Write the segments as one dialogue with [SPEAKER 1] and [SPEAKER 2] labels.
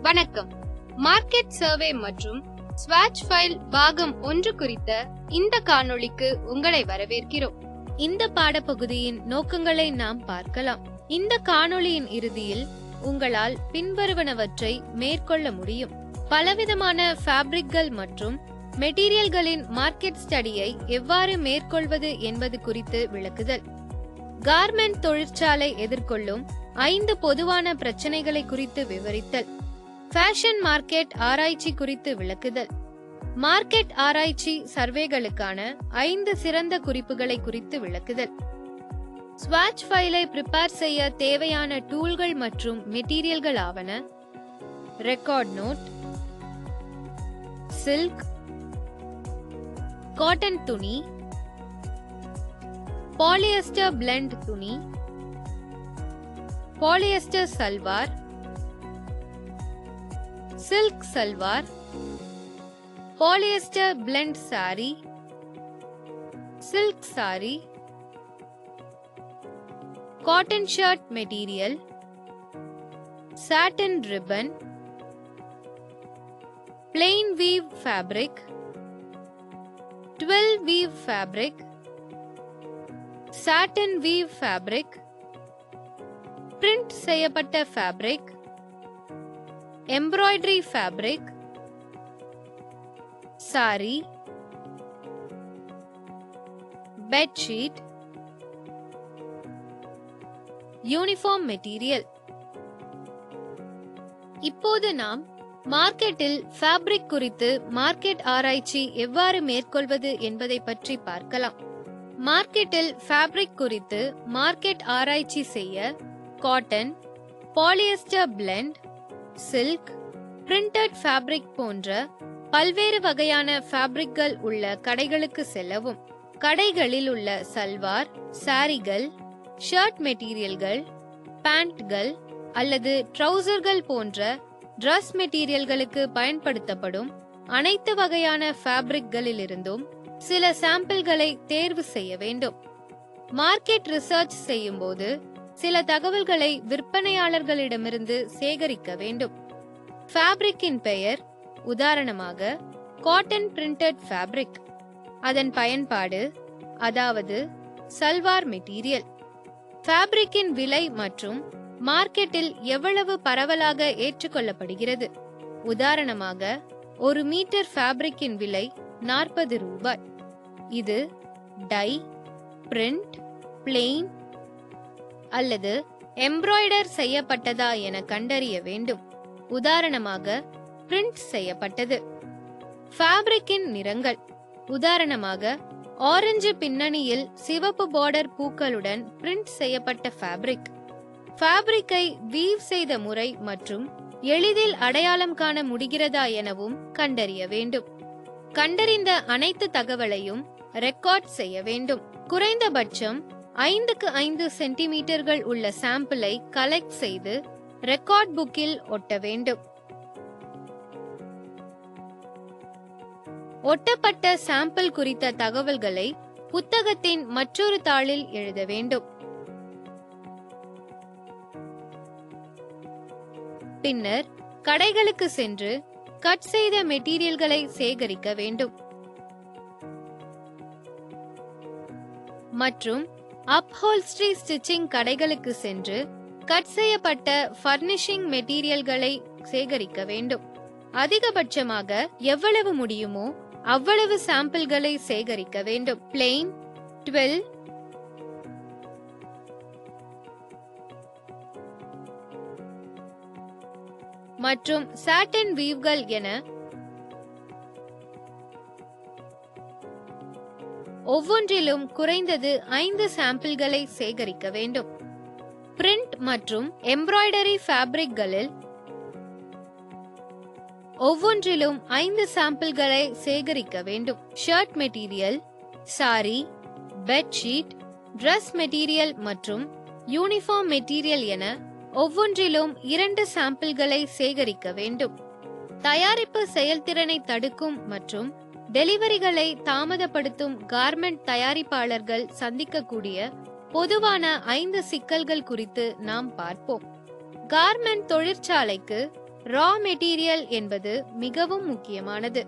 [SPEAKER 1] வணக்கம். Market survey மற்றும் ஸ்வாட்ச் file பாகம் 1 குறித்த இந்த காணொளிக்கு உங்களை வரவேற்கிறோம்.
[SPEAKER 2] இந்த பாடப்பகுதியின் நோக்கங்களை நாம் பார்க்கலாம். இந்த காணொளியின் இறுதியில் உங்களால் பின்வருவனவற்றை மேற்கொள்ள முடியும். பலவிதமான ஃபேப்ரிக்கள் மற்றும் மெட்டீரியல்களின் மார்க்கெட் ஸ்டடியை எவ்வாறு மேற்கொள்வது என்பது குறித்து விளக்குதல். கார்மெண்ட் தொழிற்சாலை எதிர்கொள்ளும் 5 பொதுவான பிரச்சனைகளை குறித்து விவரித்தல். ஃபேஷன் மார்க்கெட் ஆராய்ச்சி குறித்து விளக்குதல். மார்க்கெட் ஆராய்ச்சி சர்வேகளுக்கான 5 சிறந்த குறிப்புகளை குறித்து விளக்குதல். ஸ்வாட்ச் ஃபைலை ப்ரிப்பேர் செய்ய தேவையான டூல்கள் மற்றும் மெட்டீரியல்கள் ஆவன: ரெக்கார்ட் நோட், சில்க், காட்டன் துணி, பாலியஸ்டர் பிளெண்ட் துணி, polyester salwar, silk salwar, polyester blend sari, silk sari, cotton shirt material, satin ribbon, plain weave fabric, twill weave fabric, satin weave fabric, print செய்யப்பட்ட fabric, embroidery fabric, sari, bed sheet, uniform material. இப்போது நாம் மார்க்கெட்டில் fabric குறித்து market ஆராய்ச்சி எவ்வாறு மேற்கொள்வது என்பதை பற்றி பார்க்கலாம். மார்க்கெட்டில் ஃபேப்ரிக் குறித்து மார்க்கெட் ஆராய்ச்சி செய்ய cotton, polyester blend, silk, printed fabric போன்ற பல்வேறு வகையான ஃபேப்ரிக்கள் உள்ள கடைகளுக்கு செல்லவும். கடைகளில் உள்ள சல்வார், சாரிகள், ஷர்ட் மெட்டீரியல்கள், பேண்ட்கள் அல்லது ட்ரவுசர்கள் போன்ற டிரஸ் மெட்டீரியல்களுக்கு பயன்படுத்தப்படும் அனைத்து வகையான ஃபேப்ரிக்களிலிருந்தும் சில சாம்பிள்களை தேர்வு செய்ய வேண்டும். மார்க்கெட் ரிசர்ச் செய்யும் போது சில தகவல்களை விற்பனையாளர்களிடமிருந்து சேகரிக்க வேண்டும். ஃபேப்ரிக்கின் பெயர், உதாரணமாக காட்டன் பிரிண்டட் ஃபேப்ரிக், அதன் பயன்பாடு, அதாவது சல்வார் மெட்டீரியல், ஃபேப்ரிக்கின் விலை மற்றும் மார்க்கெட்டில் எவ்வளவு பரவலாக ஏற்றுக்கொள்ளப்படுகிறது. உதாரணமாக 1 மீட்டர் ஃபேப்ரிக்கின் விலை 40 ரூபாய். இது டை, பிரிண்ட், பிளெயின் அல்லது எம்ப்ராய்டர் செய்யப்பட்டதா என கண்டறிய வேண்டும். உதாரணமாக பிரிண்ட் செய்யப்பட்டது. ஃபேப்ரிக்கின் நிறங்கள், உதாரணமாக ஆரஞ்சு பின்னணியில் சிவப்பு பார்டர் பூக்களுடன் பிரிண்ட் செய்யப்பட்ட ஃபேப்ரிக். ஃபேப்ரிக்கை வீவ் செய்த முறை மற்றும் எளிதில் அடையாளம் காண முடிகிறதா எனவும் கண்டறிய வேண்டும். கண்டறிந்த அனைத்து தகவலையும் ரெக்கார்ட் செய்ய வேண்டும். குறைந்தபட்சம் 5க்கு 5 சென்டிமீட்டர்கள் உள்ள சாம்பிளை கலெக்ட் செய்து ரெக்கார்ட் புக்கில் ஒட்ட வேண்டும். ஒட்டப்பட்ட சாம்பிள் குறித்த தகவல்களை புத்தகத்தின் மற்றொரு தாளில் எழுத வேண்டும். பின்னர் கடைகளுக்கு சென்று கட் செய்த மெட்டீரியல்களை சேகரிக்க வேண்டும் மற்றும் அப்ஹோல்ஸ்ட்ரி ஸ்டிச்சிங் கடைகளுக்கு சென்று கட் செய்யப்பட்ட ஃபர்னிஷிங் மெட்டீரியல்களை சேகரிக்க வேண்டும். அதிகபட்சமாக எவ்வளவு முடியுமோ அவ்வளவு சாம்பிள்களை சேகரிக்க வேண்டும். பிளெயின், ட்வில், மற்றும் சாட்டின் வீவ்கள் என ஒவ்வொன்றிலும் குறைந்தது 5 சாம்பிள்களை சேகரிக்க வேண்டும். பிரிண்ட் மற்றும் எம்ப்ராய்டரி ஃபேப்ரிக்களில் ஒவ்வொன்றிலும் 5 சாம்பிள்களை சேகரிக்க வேண்டும். Shirt material, sari, bed sheet, dress material மற்றும் யூனிஃபார்ம் மெட்டீரியல் என ஒவ்வொன்றிலும் 2 சாம்பிள்களை சேகரிக்க வேண்டும். தயாரிப்பு செயல்திறனை தடுக்கும் மற்றும் டெலிவரிகளை தாமதப்படுத்தும் கார்மெண்ட் தயாரிப்பாளர்கள் சந்திக்கக்கூடிய பொதுவான 5 சிக்கல்கள் குறித்து நாம் பார்ப்போம். கார்மெண்ட் தொழிற்சாலைக்கு ரா மெட்டீரியல் என்பது மிகவும் முக்கியமானது.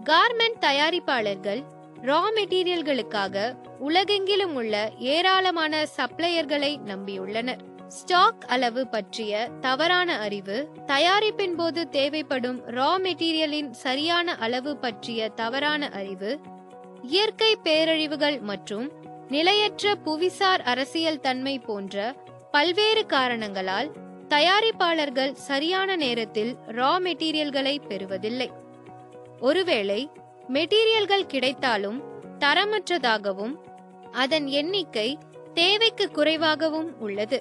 [SPEAKER 2] கார்மெண்ட் தயாரிப்பாளர்கள் ரா மெட்டீரியல்களுக்காக உலகெங்கிலும் உள்ள ஏராளமான சப்ளையர்களை நம்பியுள்ளனர். ஸ்டாக் அளவு பற்றிய தவறான அறிவு, தயாரிப்பின் போது தேவைப்படும் ரா மெட்டீரியலின் சரியான அளவு பற்றிய தவறான அறிவு, இயற்கை பேரழிவுகள் மற்றும் நிலையற்ற புவிசார் அரசியல் தன்மை போன்ற பல்வேறு காரணங்களால் தயாரிப்பாளர்கள் சரியான நேரத்தில் ரா மெட்டீரியல்களை பெறுவதில்லை. ஒருவேளை மெட்டீரியல்கள் கிடைத்தாலும் தரமற்றதாகவும் அதன் எண்ணிக்கை தேவைக்கு குறைவாகவும் உள்ளது.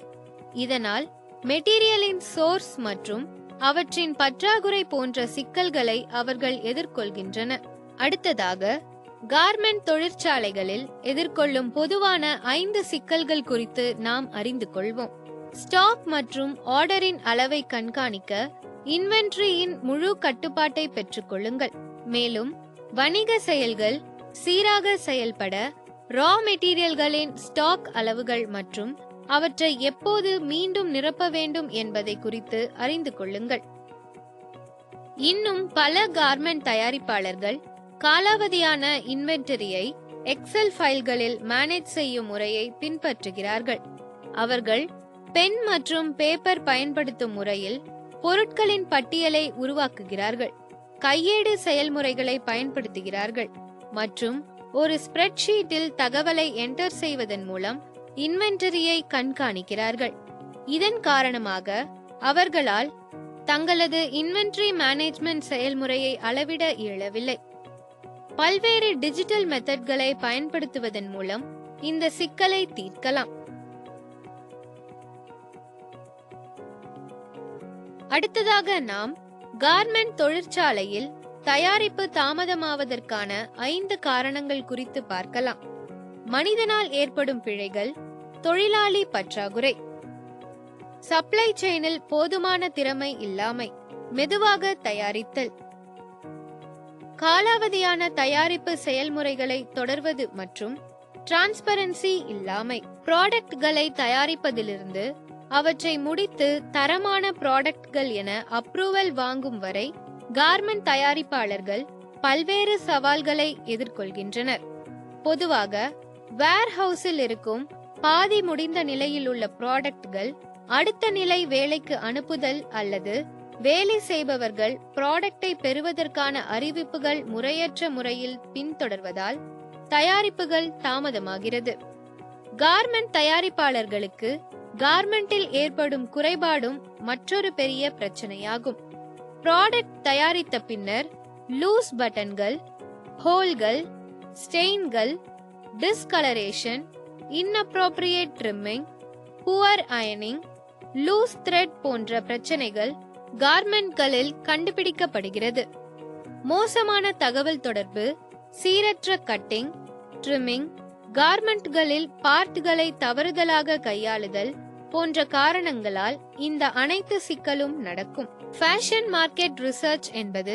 [SPEAKER 2] இதனால் மெட்டீரியலின் சோர்ஸ் மற்றும் அவற்றின் பற்றாக்குறை போன்ற சிக்கல்களை அவர்கள் எதிர்கொள்கின்றனர். அடுத்ததாக, கார்மெண்ட் தொழிற்சாலைகளில் எதிர்கொள்ளும் பொதுவான 5 சிக்கல்கள் குறித்து நாம் அறிந்து கொள்வோம். ஸ்டாக் மற்றும் ஆர்டரின் அளவை கண்காணிக்க இன்வென்டரியின் முழு கட்டுப்பாட்டை பெற்றுக் கொள்ளுங்கள். மேலும் வணிக செயல்கள் சீராக செயல்பட ரா மெட்டீரியல்களின் ஸ்டாக் அளவுகள் மற்றும் அவற்றை எப்போது மீண்டும் நிரப்ப வேண்டும் என்பதை குறித்து அறிந்து கொள்ளுங்கள். இன்னும் பல கார்மெண்ட் தயாரிப்பாளர்கள் காலாவதியான இன்வென்டரியை எக்ஸெல் ஃபைல்களில் மேனேஜ் செய்யும் முறையை பின்பற்றுகிறார்கள். அவர்கள் பென் மற்றும் பேப்பர் பயன்படுத்தும் முறையில் பொருட்களின் பட்டியலை உருவாக்குகிறார்கள், கையேடு செயல்முறைகளை பயன்படுத்துகிறார்கள் மற்றும் ஒரு ஸ்ப்ரெட்ஷீட்டில் தகவலை என்டர் செய்வதன் மூலம் இன்வென்டரியை கண்காணிக்கிறார்கள். இதன் காரணமாக அவர்களால் தங்களது இன்வென்டரி மேனேஜ்மெண்ட் செயல்முறையை அளவிட இயலவில்லை. பல்வேறு டிஜிட்டல் மெத்தட்களை பயன்படுத்துவதன் மூலம் இந்த சிக்கலை தீர்க்கலாம். அடுத்ததாக நாம் கார்மெண்ட் தொழிற்சாலையில் தயாரிப்பு தாமதமாவதற்கான 5 காரணங்கள் குறித்து பார்க்கலாம். மனிதனால் ஏற்படும் பிழைகள், தொழிலாளி பற்றாக்குறை, சப்ளை செயினில் போதுமான திறமை இல்லாமை, மெதுவாக தயாரித்தல், காலாவதியான தயாரிப்பு செயல்முறைகளை தொடர்வது மற்றும் டிரான்ஸ்பரன்சி இல்லாமை. ப்ராடக்ட்களை தயாரிப்பதிலிருந்து அவற்றை முடித்து தரமான ப்ராடக்ட்கள் என அப்ரூவல் வாங்கும் வரை கார்மெண்ட் தயாரிப்பாளர்கள் பல்வேறு சவால்களை எதிர்கொள்கின்றனர். பொதுவாக வேர்ஹவுஸில் இருக்கும் பாதி முடிந்த நிலையில் உள்ள ப்ராடக்ட்கள் அடுத்த நிலை வேலைக்கு அனுப்புதல் அல்லது வேலை செய்பவர்கள் ப்ராடக்டை பெறுவதற்கான அறிவிப்புகள் முறையற்ற முறையில் பின்தொடர்வதால் தயாரிப்புகள் தாமதமாகிறது. கார்மெண்ட் தயாரிப்பாளர்களுக்கு கார்மெண்டில் ஏற்படும் குறைபாடும் மற்றொரு பெரிய பிரச்சனையாகும். ப்ராடக்ட் தயாரித்த பின்னர் லூஸ் பட்டன்கள், ஹோல்கள், ஸ்டெயின்கள், டிஸ்கலரேஷன், இன்அப்ரோப்ரியேட் ட்ரிம்மிங், புவர் அயனிங், லூஸ் த்ரெட் போன்ற பிரச்சனைகள் கார்மெண்ட்களில் கண்டுபிடிக்கப்படுகிறது. மோசமான தகவல் தொடர்பு, சீரற்ற கட்டிங், ட்ரிம்மிங், கார்மெண்ட்களில் பார்ட்களை தவறுதலாக கையாளுதல் போன்ற காரணங்களால் இந்த அனைத்து சிக்கலும் நடக்கும். ஃபேஷன் மார்க்கெட் ரிசர்ச் என்பது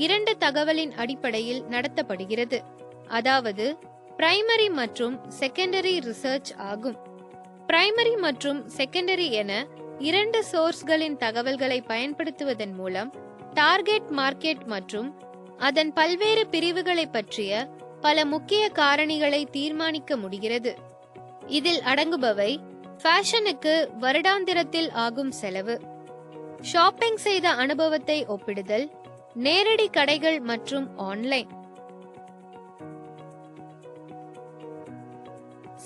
[SPEAKER 2] 2 தகவலின் அடிப்படையில் நடத்தப்படுகிறது, அதாவது பிரைமரி மற்றும் செகண்டரி ரிசர்ச் ஆகும். பிரைமரி மற்றும் செகண்டரி என 2 சோர்ஸ்களின் தகவல்களை பயன்படுத்துவதன் மூலம் டார்கெட் மார்க்கெட் மற்றும் அதன் பல்வேறு பிரிவுகளை பற்றிய பல முக்கிய காரணிகளை தீர்மானிக்க முடிகிறது. இதில் அடங்குபவை ஃபேஷனுக்கு வருடாந்திரத்தில் ஆகும் செலவு, ஷாப்பிங் செய்த அனுபவத்தை ஒப்பிடுதல், நேரடி கடைகள் மற்றும் ஆன்லைன்,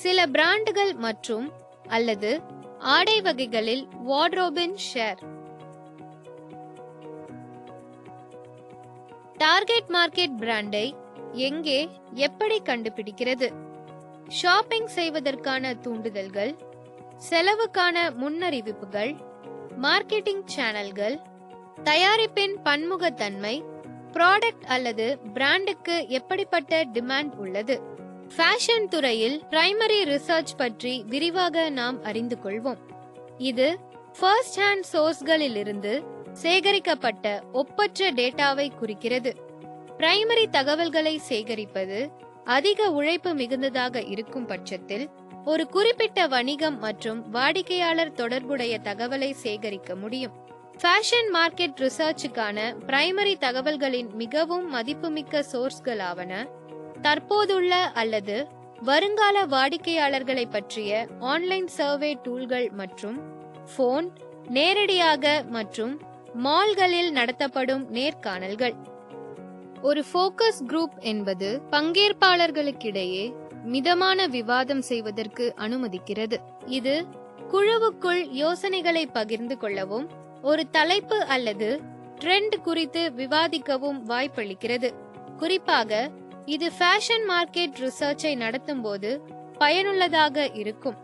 [SPEAKER 2] சில பிராண்டுகள் மற்றும் அல்லது ஆடை வகைகளில் வார்ட்ரோபின் ஷேர். டார்கெட் மார்க்கெட் பிராண்டை எங்கே எப்படி கண்டுபிடிக்கிறது? ஷாப்பிங் செய்வதற்கான தூண்டுதல்கள், செலவுக்கான முன்னறிவிப்புகள், மார்க்கெட்டிங் சேனல்கள், தயாரிப்பின் பன்முகத்தன்மை, ப்ராடக்ட் அல்லது பிராண்டுக்கு எப்படிப்பட்ட டிமாண்ட் உள்ளது. ஃபேஷன் துறையில் பிரைமரி ரிசர்ச் பற்றி விரிவாக நாம் அறிந்து கொள்வோம். இது ஃபர்ஸ்ட் ஹேண்ட் சோர்ஸ்களிலிருந்து சேகரிக்கப்பட்ட ஒப்பற்ற டேட்டாவை குறிக்கிறது. பிரைமரி தகவல்களை சேகரிப்பது அதிக உழைப்பு மிகுந்ததாக இருக்கும் பட்சத்தில் ஒரு குறிப்பிட்ட வணிகம் மற்றும் வாடிக்கையாளர் தொடர்புடைய தகவலை சேகரிக்க முடியும். ஃபேஷன் மார்க்கெட் ரிசர்ச்சுக்கான பிரைமரி தகவல்களின் மிகவும் மதிப்புமிக்க சோர்ஸ்களாவன தற்போதுள்ள அல்லது வருங்கால வாடிக்கையாளர்களை பற்றிய ஆன்லைன் சர்வே டூல்கள் மற்றும் போன், நேரடியாக மற்றும் மால்களில் நடத்தப்படும் நேர்காணல்கள்.
[SPEAKER 1] ஒரு ஃபோக்கஸ் குரூப் என்பது பங்கேற்பாளர்களுக்கிடையே மிதமான விவாதம் செய்வதற்கு அனுமதிக்கிறது.
[SPEAKER 2] இது குழுவுக்குள் யோசனைகளை பகிர்ந்து கொள்ளவும் ஒரு தலைப்பு அல்லது ட்ரெண்ட் குறித்து விவாதிக்கவும் வாய்ப்பளிக்கிறது. குறிப்பாக இது ஃபேஷன் மார்க்கெட் ரிசர்ச்சை நடத்தும் போது பயனுள்ளதாக இருக்கும்.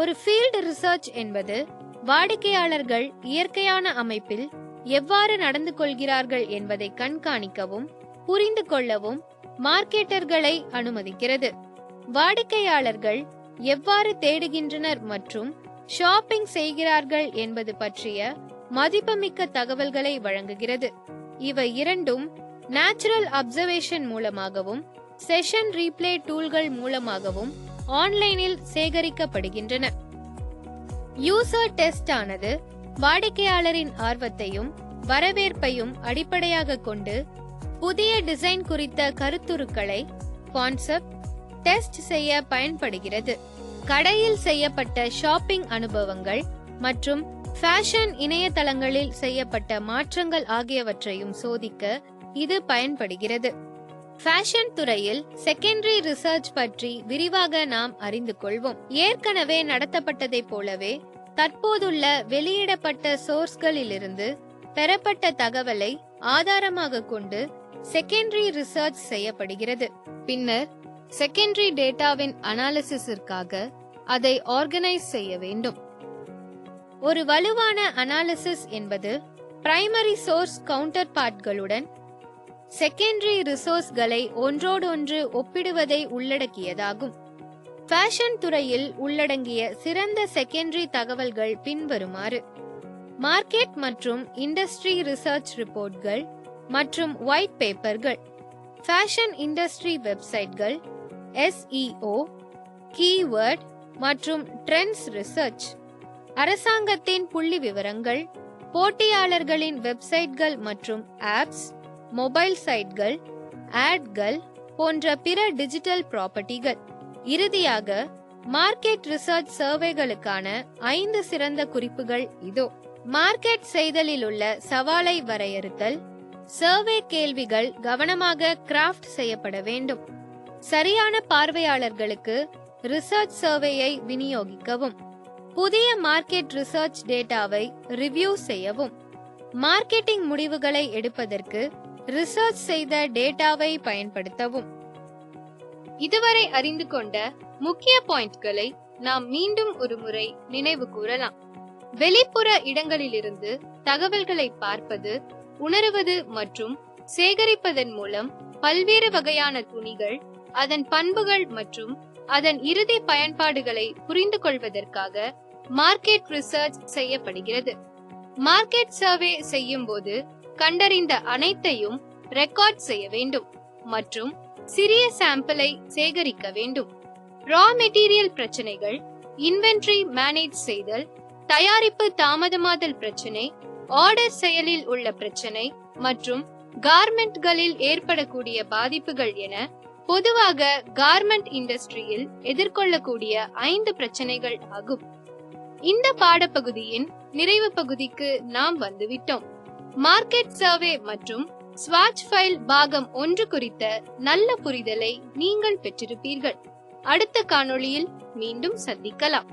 [SPEAKER 2] ஒரு ஃபீல்டு ரிசர்ச் என்பது வாடிக்கையாளர்கள் இயற்கையான அமைப்பில் எவ்வாறு நடந்து கொள்கிறார்கள் என்பதை கண்காணிக்கவும் புரிந்து கொள்ளவும் மார்க்கெட்டர்களை அனுமதிக்கிறது. வாடிக்கையாளர்கள் எவ்வாறு தேடுகின்றனர் மற்றும் ஷாப்பிங் செய்கிறார்கள் என்பது பற்றிய மதிப்புமிக்க தகவல்களை வழங்குகிறது. இவை இரண்டும் நேச்சுரல் அப்சர்வேஷன் மூலமாகவும் செஷன் ரீப்ளே டூல்கள் மூலமாகவும் ஆன்லைனில் சேகரிக்கப்படுகின்றன. யூசர் டெஸ்ட் ஆனது வாடிக்கையாளரின் ஆர்வத்தையும் வரவேற்பையும் அடிப்படையாக கொண்டு புதிய டிசைன் குறித்த கருத்துருக்களை கான்செப்ட் டெஸ்ட் செய்ய பயன்படுகிறது. கடையில் செய்யப்பட்ட ஷாப்பிங் அனுபவங்கள் மற்றும் ஃபேஷன் இணையதளங்களில் செய்யப்பட்ட மாற்றங்கள் ஆகியவற்றையும் சோதிக்க இது பயன்படுகிறது. ஃபேஷன் துறையில் செகண்டரி ரிசர்ச் பற்றி விரிவாக நாம் அறிந்து கொள்வோம். ஏற்கனவே நடத்தப்பட்டதைப் போலவே தற்போதுள்ள வெளியிடப்பட்ட சோர்ஸ்களிலிருந்து பெறப்பட்ட தகவலை ஆதாரமாக கொண்டு செகண்டரி ரிசர்ச் செய்யப்படுகிறது.
[SPEAKER 1] பின்னர் செகண்டரி டேட்டாவின் அனாலிசிஸிற்காக அதை ஆர்கனைஸ் செய்ய வேண்டும்.
[SPEAKER 2] ஒரு வலுவான அனாலிசிஸ் என்பது பிரைமரி சோர்ஸ் கவுண்டர் பார்ட்களுடன் செகண்டரி ரிசோர்ஸ்களை ஒன்றோடொன்று ஒப்பிடுவதை உள்ளடக்கியதாகும். ஃபேஷன் துறையில் உள்ளடங்கிய சிறந்த செகண்டரி தகவல்கள் பின்வருமாறு: மார்க்கெட் மற்றும் இண்டஸ்ட்ரி ரிசர்ச் ரிப்போர்ட்கள் மற்றும் ஒயிட் பேப்பர்கள், ஃபேஷன் இண்டஸ்ட்ரி வெப்சைட்கள், SEO, கீவேர்ட் மற்றும் ட்ரெண்ட்ஸ் ரிசர்ச், அரசாங்கத்தின் புள்ளி விவரங்கள், போட்டியாளர்களின் வெப்சைட்கள் மற்றும் ஆப்ஸ், மொபைல் சைட்கள், ஆட்கள் போன்ற பிற டிஜிட்டல் ப்ராப்பர்ட்டிகள். இறுதியாக மார்க்கெட் ரிசர்ச் சர்வேகளுக்கான 5 சிறந்த குறிப்புகள் இதோ. மார்க்கெட் செய்தலில் உள்ள சவாலை வரையறுத்தல். சர்வே கேள்விகள் கவனமாக கிராஃப்ட் செய்யப்பட வேண்டும். சரியான பார்வையாளர்களுக்கு ரிசர்ச் சர்வேயை விநியோகிக்கவும். புதிய மார்க்கெட் ரிசர்ச் டேட்டாவை ரிவ்யூ செய்யவும். மார்க்கெட்டிங் முடிவுகளை எடுப்பதற்கு ரிசர்ச் செய்த டேட்டாவை பயன்படுத்தவும்.
[SPEAKER 1] இதுவரை அறிந்து கொண்ட முக்கிய பாயிண்ட்களை நாம் மீண்டும் ஒரு முறை நினைவு கூறலாம். வெளிப்புற இடங்களிலிருந்து தகவல்களை பார்ப்பது, உணருவது மற்றும் சேகரிப்பதன் மூலம் பல்வேறு வகையான துணிகள், அதன் பண்புகள் மற்றும் அதன் இறுதி பயன்பாடுகளை புரிந்து கொள்வதற்காக மார்க்கெட் ரிசர்ச் செய்யப்படுகிறது. மார்க்கெட் சர்வே செய்யும் போது கண்டறிந்த அனைத்தையும் ரெக்கார்ட் செய்ய வேண்டும் மற்றும் சிறிய சாம்பிளை சேகரிக்க வேண்டும். ரா மெட்டீரியல் பிரச்சனைகள், இன்வென்டரி மேனேஜ் செய்தல், தயாரிப்பு தாமதமாதல் பிரச்சனை, ஆர்டர் செயலில் உள்ள பிரச்சனை மற்றும் கார்மெண்ட்களில் ஏற்படக்கூடிய பாதிப்புகள் என பொதுவாக கார்மெண்ட் இண்டஸ்ட்ரியில் எதிர்கொள்ளக்கூடிய 5 பிரச்சனைகள் ஆகும். இந்த பாடப்பகுதியின் நிறைவு பகுதிக்கு நாம் வந்துவிட்டோம். மார்க்கெட் சர்வே மற்றும் ஸ்வாட்ச் ஃபைல் பாகம் 1 குறித்த நல்ல புரிதலை நீங்கள் பெற்றிருப்பீர்கள். அடுத்த காணொளியில் மீண்டும் சந்திக்கலாம்.